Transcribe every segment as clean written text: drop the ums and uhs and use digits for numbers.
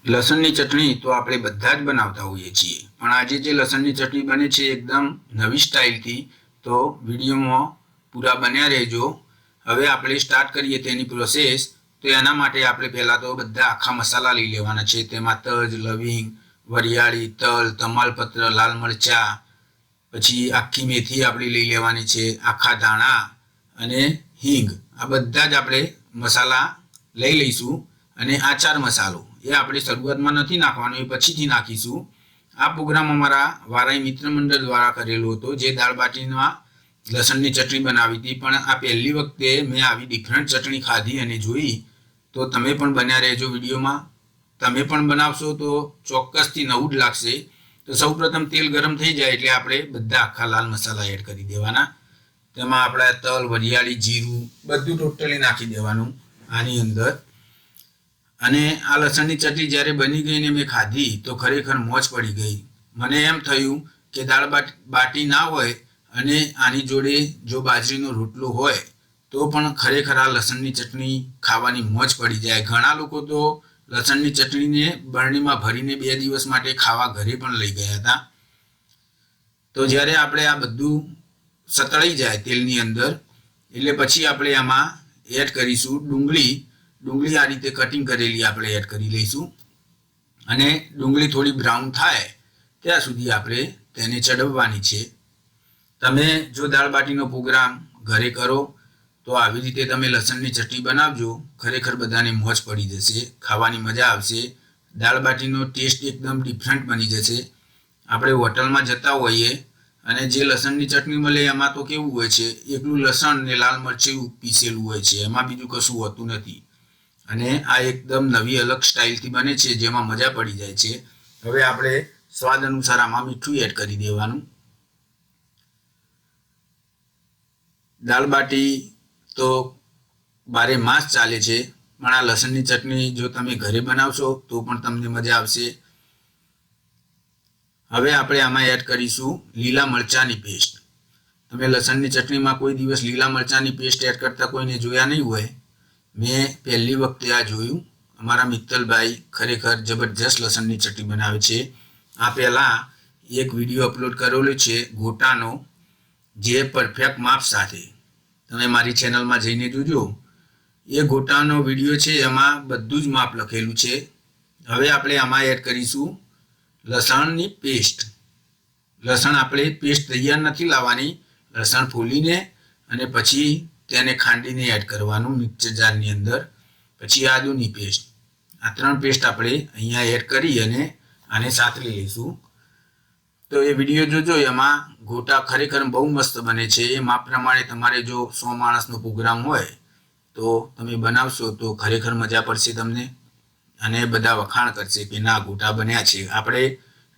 લસણની ચટણી તો આપણે બધા જ બનાવતા હોઈએ છીએ, પણ આજે જે લસણની ચટણી બને છે એકદમ નવી સ્ટાઇલથી, તો વિડીયોમાં પૂરા બન્યા રહેજો। હવે આપણે સ્ટાર્ટ કરીએ તેની પ્રોસેસ। તો એના માટે આપણે પહેલાં તો બધા આખા મસાલા લઈ લેવાના છે। તેમાં તજ, લવિંગ, વરિયાળી, તલ, તમાલપત્ર, લાલ મરચાં, પછી આખી મેથી આપણે લઈ લેવાની છે, આખા ધાણા અને હિંગ, આ બધા જ આપણે મસાલા લઈ લઈશું। અને આ ચાર મસાલો એ આપણે શરૂઆતમાં નથી નાખવાનો, એ પછીથી નાખીશું। આ પ્રોગ્રામ અમારા વારાઈ મિત્ર મંડળ દ્વારા કરેલો હતો, જે દાળ બાટીમાં લસણની ચટણી બનાવી હતી। પણ આ પહેલી વખતે મેં આવી ડિફરન્ટ ચટણી ખાધી અને જોઈ, તો તમે પણ બન્યા રહેજો વિડીયોમાં। તમે પણ બનાવશો તો ચોક્કસથી નવું જ લાગશે। તો સૌપ્રથમ તેલ ગરમ થઈ જાય એટલે આપણે બધા આખા લાલ મસાલા એડ કરી દેવાના। તેમાં આપણે તલ, વરિયાળી, જીરું બધું ટોટલી નાખી દેવાનું આની અંદર। અને આ લસણની ચટણી જ્યારે બની ગઈ ને મેં ખાધી તો ખરેખર મોજ પડી ગઈ। મને એમ થયું કે દાળ બાટી ના હોય અને આની જોડે જો બાજરીનો રોટલો હોય તો પણ ખરેખર આ લસણની ચટણી ખાવાની મોજ પડી જાય। ઘણા લોકો તો લસણની ચટણીને બરણીમાં ભરીને 2 દિવસ માટે ખાવા ઘરે પણ લઈ ગયા હતા। તો જ્યારે આપણે આ બધું સતળાઈ જાય તેલની અંદર એટલે પછી આપણે આમાં એડ કરીશું ડુંગળી। ડુંગળી આ રીતે કટિંગ કરેલી આપણે એડ કરી લઈશું અને ડુંગળી થોડી બ્રાઉન થાય ત્યાં સુધી આપણે તેને ચડવવાની છે। તમે જો દાળ બાટીનો પ્રોગ્રામ ઘરે કરો તો આવી રીતે તમે લસણની ચટણી બનાવજો, ખરેખર બધાને મોજ પડી જશે, ખાવાની મજા આવશે। દાળ બાટીનો ટેસ્ટ એકદમ ડિફરન્ટ બની જશે। આપણે હોટલમાં જતા હોઈએ અને જે લસણની ચટણી મળે એમાં તો કેવું હોય છે, એકલું લસણ ને લાલ મરચું પીસેલું હોય છે, એમાં બીજું કશું હોતું નથી। અને આ એકદમ નવી અલગ સ્ટાઇલથી બને છે, જેમાં મજા પડી જાય છે। હવે આપણે સ્વાદ અનુસાર આમાં મીઠું એડ કરી દેવાનું। દાળ બાટી તો 12 માસ ચાલે છે, પણ આ લસણની ચટણી જો તમે ઘરે બનાવશો તો પણ તમને મજા આવશે। હવે આપણે આમાં એડ કરીશું લીલા મરચાંની પેસ્ટ। તમે લસણની ચટણીમાં કોઈ દિવસ લીલા મરચાંની પેસ્ટ એડ કરતા કોઈને જોયા નહીં હોય, મેં પહેલી વખતે આ જોયું। અમારા મિત્તલભાઈ ખરેખર જબરજસ્ત લસણની ચટણી બનાવે છે। આ પહેલાં એક વિડીયો અપલોડ કરેલો છે ગોટાનો, જે પરફેક્ટ માપ સાથે, તમે મારી ચેનલમાં જઈને જોજો। એ ગોટાનો વિડીયો છે, એમાં બધું જ માપ લખેલું છે। હવે આપણે આમાં એડ કરીશું લસણની પેસ્ટ। લસણ આપણે પેસ્ટ તૈયાર નથી લાવવાની, લસણ ફોલીને અને પછી તેને ખાંડીને એડ કરવાનું મિક્સર જારની અંદર। પછી આદુની પેસ્ટ, આ 3 પેસ્ટ આપણે અહીંયા એડ કરી અને આને સાતળી લઈશું। તો એ વિડીયો જોજો, એમાં ગોટા ખરેખર બહુ મસ્ત બને છે। એ માપ પ્રમાણે તમારે જો 100 માણસનો પ્રોગ્રામ હોય તો તમે બનાવશો તો ખરેખર મજા પડશે તમને, અને બધા વખાણ કરશે કે ના ગોટા બન્યા છે। આપણે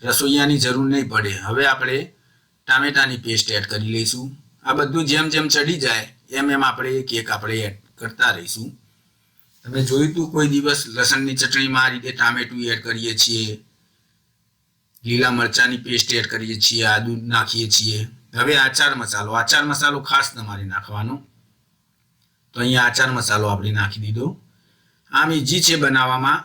રસોઈયાની જરૂર નહીં પડે। હવે આપણે ટામેટાની પેસ્ટ એડ કરી લઈશું। આ બધું જેમ જેમ ચડી જાય એમ એમ આપણે એક આપણે એડ કરતા રહીશું। તમે જોયું તું કોઈ દિવસ લસણની ચટણીમાં આ રીતે ટામેટું એડ કરીએ છીએ, લીલા મરચાંની પેસ્ટ એડ કરીએ છીએ, આદુ નાખીએ છીએ। હવે આચાર મસાલો ખાસ તમારે નાખવાનો। તો અહીંયા આચાર મસાલો આપણે નાખી દીધો। આમ ઇઝી છે બનાવવામાં,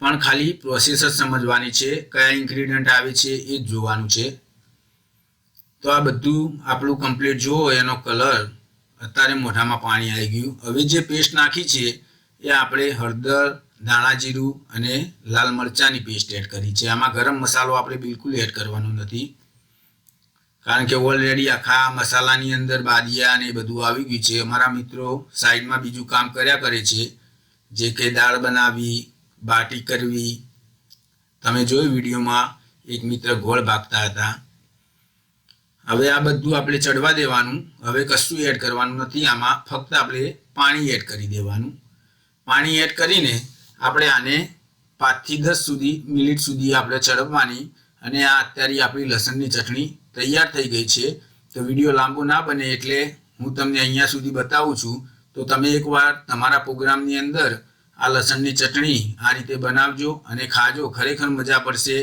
પણ ખાલી પ્રોસેસ જ સમજવાની છે, કયા ઇન્ગ્રેડિયન્ટ આવે છે એ જ જોવાનું છે। તો આ બધું આપણું કમ્પ્લીટ જુઓ, એનો કલર અત્યારે મોઢામાં પાણી આવી ગયું। હવે જે પેસ્ટ નાખી છે એ આપણે હળદર, ધાણા જીરું અને લાલ મરચાંની પેસ્ટ એડ કરી છે। આમાં ગરમ મસાલો આપણે બિલકુલ એડ કરવાનો નથી, કારણ કે ઓલરેડી આખા મસાલાની અંદર બાદિયા ને બધું આવી ગયું છે। અમારા મિત્રો સાઈડમાં બીજું કામ કર્યા કરે છે, જે કે દાળ બનાવવી, બાટી કરવી। તમે જોયું વિડીયોમાં એક મિત્ર ગોળ ભાગતા હતા। હવે આ બધું આપણે ચડવા દેવાનું। હવે કશું એડ કરવાનું નથી આમાં, ફક્ત આપણે પાણી એડ કરી દેવાનું। પાણી એડ કરીને આપણે આને 5 થી 10 મિનિટ સુધી આપણે ચડવવાની। અને આ અત્યારે આપણી લસણની ચટણી તૈયાર થઈ ગઈ છે। તો વિડીયો લાંબો ના બને એટલે હું તમને અહીંયા સુધી બતાવું છું। તો તમે એકવાર તમારા પ્રોગ્રામની અંદર આ લસણની ચટણી આ રીતે બનાવજો અને ખાજો, ખરેખર મજા પડશે।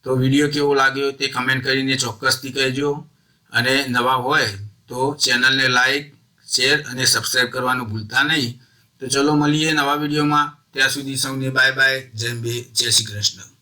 તો વિડીયો કેવો લાગ્યો તે કમેન્ટ કરીને ચોક્કસથી કહેજો, અને નવા હોય તો ચેનલને લાઈક, શેર અને સબસ્ક્રાઈબ કરવાનું ભૂલતા નહીં। તો ચલો મળીએ નવા વિડીયોમાં। ત્યાં સુધી સૌને બાય બાય, જય અંબે, જય શ્રી કૃષ્ણ.